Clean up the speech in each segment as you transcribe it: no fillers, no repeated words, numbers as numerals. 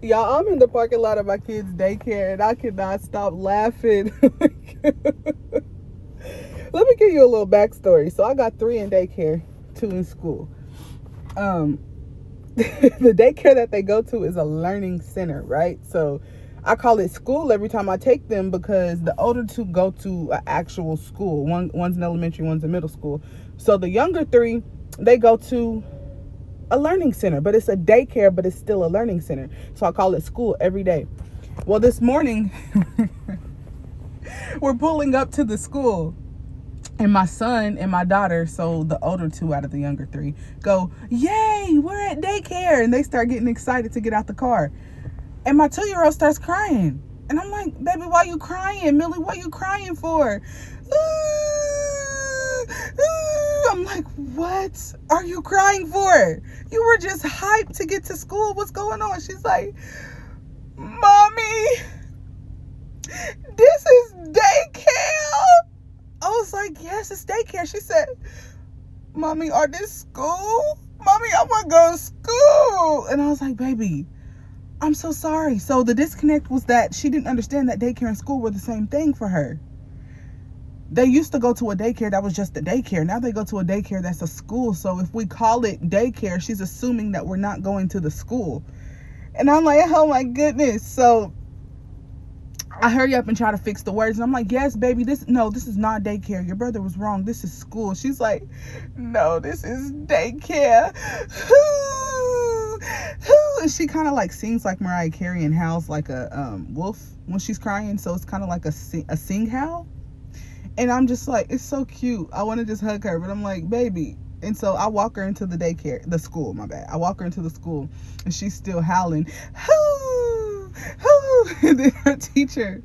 Y'all, I'm in the parking lot of my kids' daycare and I cannot stop laughing. Let me give you a little backstory. So I got 3 in daycare, 2 in school. Um, the daycare that they go to is a learning center, right? So I call it school every time I take them because the older 2 go to an actual school. One's in elementary, one's in middle school. So the younger 3, they go to a learning center, but it's a daycare, but it's still a learning center. So I call it school every day. Well, this morning we're pulling up to the school, and my son and my daughter, so the older 2 out of the younger 3, go, "Yay, we're at daycare." And they start getting excited to get out the car. And my 2-year-old starts crying. And I'm like, "Baby, why you crying? Millie, what you crying for?" I'm like, "What are you crying for? You were just hyped to get to school. What's going on?" She's like, "Mommy, this is daycare." I was like, "Yes, it's daycare." She said, "Mommy, are this school? Mommy, I want to go to school." And I was like, "Baby, I'm so sorry." So the disconnect was that she didn't understand that daycare and school were the same thing for her. They used to go to a daycare that was just a daycare. Now they go to a daycare that's a school. So if we call it daycare, she's assuming that we're not going to the school. And I'm like, oh my goodness. So I hurry up and try to fix the words. And I'm like, "Yes, baby, this is not daycare. Your brother was wrong. This is school." She's like, "No, this is daycare." And she kind of like sings like Mariah Carey and howls like a wolf when she's crying. So it's kind of like a sing howl. And I'm just like, it's so cute. I want to just hug her. But I'm like, "Baby." And so I walk her into the school, my bad. I walk her into the school and she's still howling. And then her teacher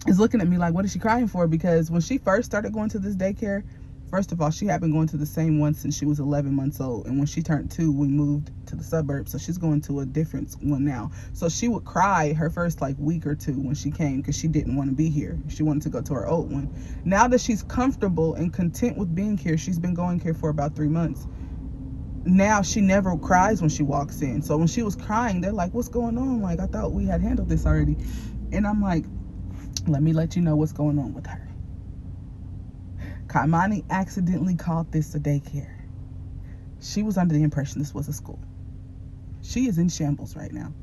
is looking at me like, "What is she crying for?" Because when she first started going to this daycare, first of all, she had been going to the same one since she was 11 months old. And when she turned 2, we moved to the suburbs. So she's going to a different one now. So she would cry her first like week or 2 when she came because she didn't want to be here. She wanted to go to her old one. Now that she's comfortable and content with being here, she's been going here for about 3 months. Now she never cries when she walks in. So when she was crying, they're like, "What's going on?" Like, I thought we had handled this already. And I'm like, let me let you know what's going on with her. Kaimani accidentally called this a daycare. She was under the impression this was a school. She is in shambles right now.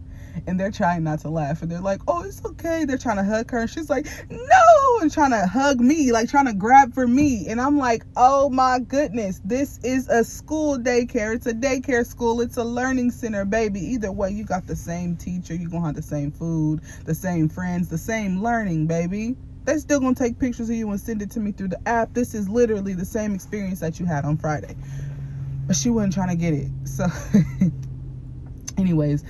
And they're trying not to laugh. And they're like, "Oh, it's okay." They're trying to hug her. And she's like, "No," and trying to hug me, like trying to grab for me. And I'm like, oh my goodness, this is a school daycare. It's a daycare school. It's a learning center, baby. Either way, you got the same teacher. You're going to have the same food, the same friends, the same learning, baby. They're still going to take pictures of you and send it to me through the app. This is literally the same experience that you had on Friday. But she wasn't trying to get it. So anyways,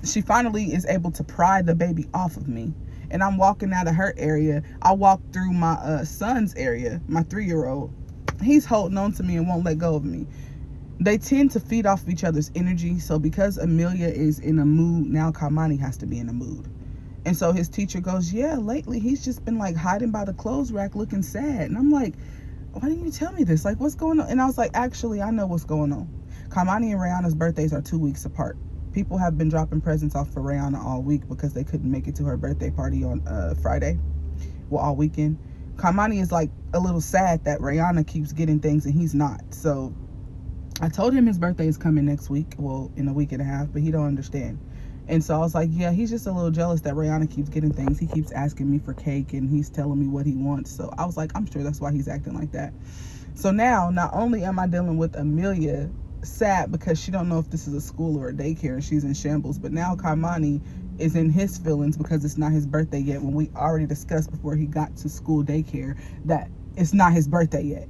she finally is able to pry the baby off of me. And I'm walking out of her area. I walk through my son's area, my 3-year-old. He's holding on to me and won't let go of me. They tend to feed off of each other's energy. So because Amelia is in a mood, now Kamani has to be in a mood. And so his teacher goes, "Yeah, lately he's just been like hiding by the clothes rack looking sad." And I'm like, "Why didn't you tell me this? Like, what's going on?" And I was like, "Actually, I know what's going on. Kamani and Rihanna's birthdays are 2 weeks apart. People have been dropping presents off for Rihanna all week because they couldn't make it to her birthday party on Friday. Well, all weekend. Kamani is like a little sad that Rihanna keeps getting things and he's not. So I told him his birthday is coming next week. Well, in a week and a half, but he don't understand. And so I was like, yeah, he's just a little jealous that Rihanna keeps getting things. He keeps asking me for cake and he's telling me what he wants. So I was like, I'm sure that's why he's acting like that. So now, not only am I dealing with Amelia sad because she don't know if this is a school or a daycare and she's in shambles, but now Kaimani is in his feelings because it's not his birthday yet, when we already discussed before he got to school daycare that it's not his birthday yet.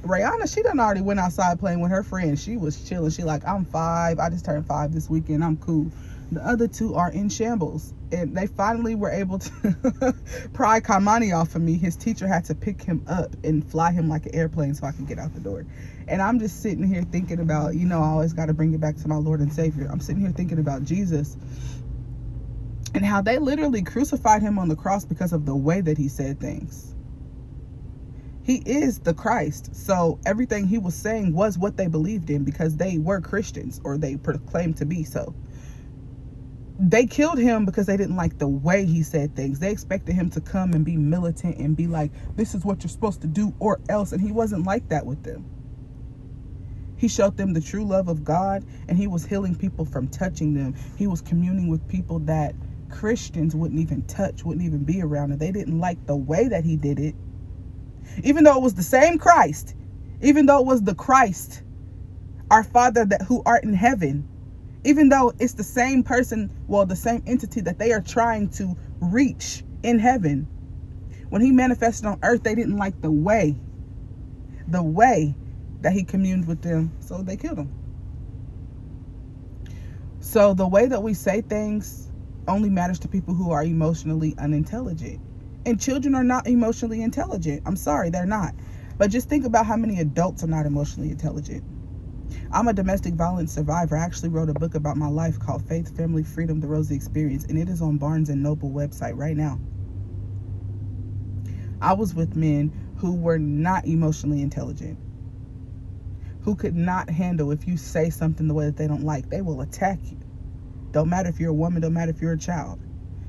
Rihanna, she done already went outside playing with her friends. She was chilling. She like, "I'm 5. I just turned 5 this weekend. I'm cool." The other 2 are in shambles. And they finally were able to pry Kaimani off of me. His teacher had to pick him up and fly him like an airplane so I could get out the door. And I'm just sitting here thinking about, I always got to bring it back to my Lord and Savior. I'm sitting here thinking about Jesus and how they literally crucified him on the cross because of the way that he said things. He is the Christ. So everything he was saying was what they believed in because they were Christians, or they proclaimed to be so. They killed him because they didn't like the way he said things. They expected him to come and be militant and be like, this is what you're supposed to do or else. And he wasn't like that with them. He showed them the true love of God, and he was healing people from touching them. He was communing with people that Christians wouldn't even touch, wouldn't even be around. And they didn't like the way that he did it. Even though it was the same Christ, even though it was the Christ, our Father that who art in heaven, even though it's the same person, well, the same entity that they are trying to reach in heaven, when he manifested on earth, they didn't like the way that he communed with them, so they killed him. So the way that we say things only matters to people who are emotionally unintelligent. And children are not emotionally intelligent. I'm sorry, they're not. But just think about how many adults are not emotionally intelligent. I'm a domestic violence survivor. I actually wrote a book about my life called Faith, Family, Freedom, the Rosie Experience, and it is on Barnes & Noble website right now. I was with men who were not emotionally intelligent, who could not handle if you say something the way that they don't like. They will attack you. Don't matter if you're a woman, don't matter if you're a child.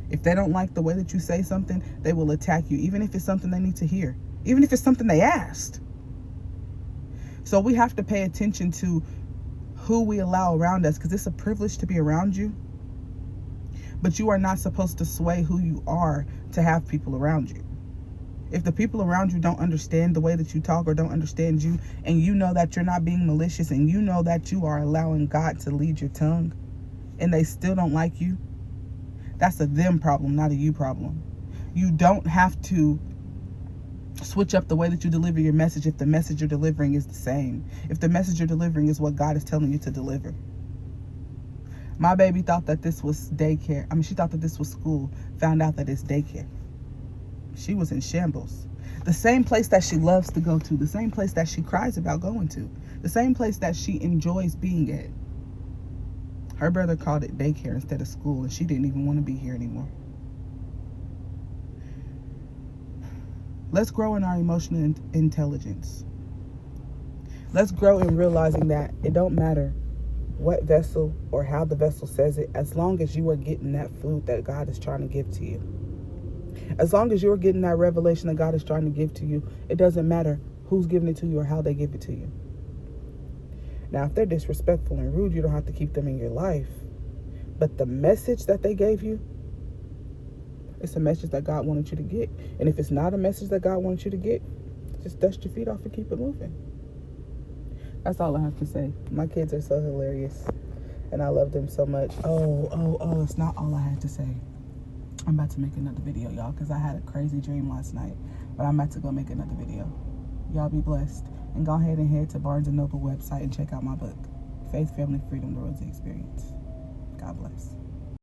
If they don't like the way that you say something, they will attack you, even if it's something they need to hear, even if it's something they asked. So we have to pay attention to who we allow around us, because it's a privilege to be around you. But you are not supposed to sway who you are to have people around you. If the people around you don't understand the way that you talk or don't understand you, and you know that you're not being malicious, and you know that you are allowing God to lead your tongue, and they still don't like you, that's a them problem, not a you problem. You don't have to switch up the way that you deliver your message if the message you're delivering is the same. If the message you're delivering is what God is telling you to deliver. My baby thought that this was daycare. She thought that this was school. Found out that it's daycare. She was in shambles. The same place that she loves to go to. The same place that she cries about going to. The same place that she enjoys being at. Her brother called it daycare instead of school, and she didn't even want to be here anymore. Let's grow in our emotional intelligence. Let's grow in realizing that it don't matter what vessel or how the vessel says it, as long as you are getting that food that God is trying to give to you. As long as you're getting that revelation that God is trying to give to you, it doesn't matter who's giving it to you or how they give it to you. Now, if they're disrespectful and rude, you don't have to keep them in your life. But the message that they gave you, it's a message that God wanted you to get. And if it's not a message that God wants you to get, just dust your feet off and keep it moving. That's all I have to say. My kids are so hilarious, and I love them so much. Oh, it's not all I had to say. I'm about to make another video, y'all, because I had a crazy dream last night. But I'm about to go make another video. Y'all be blessed. And go ahead and head to Barnes & Noble website and check out my book, Faith, Family, Freedom, the Rosie Experience. God bless.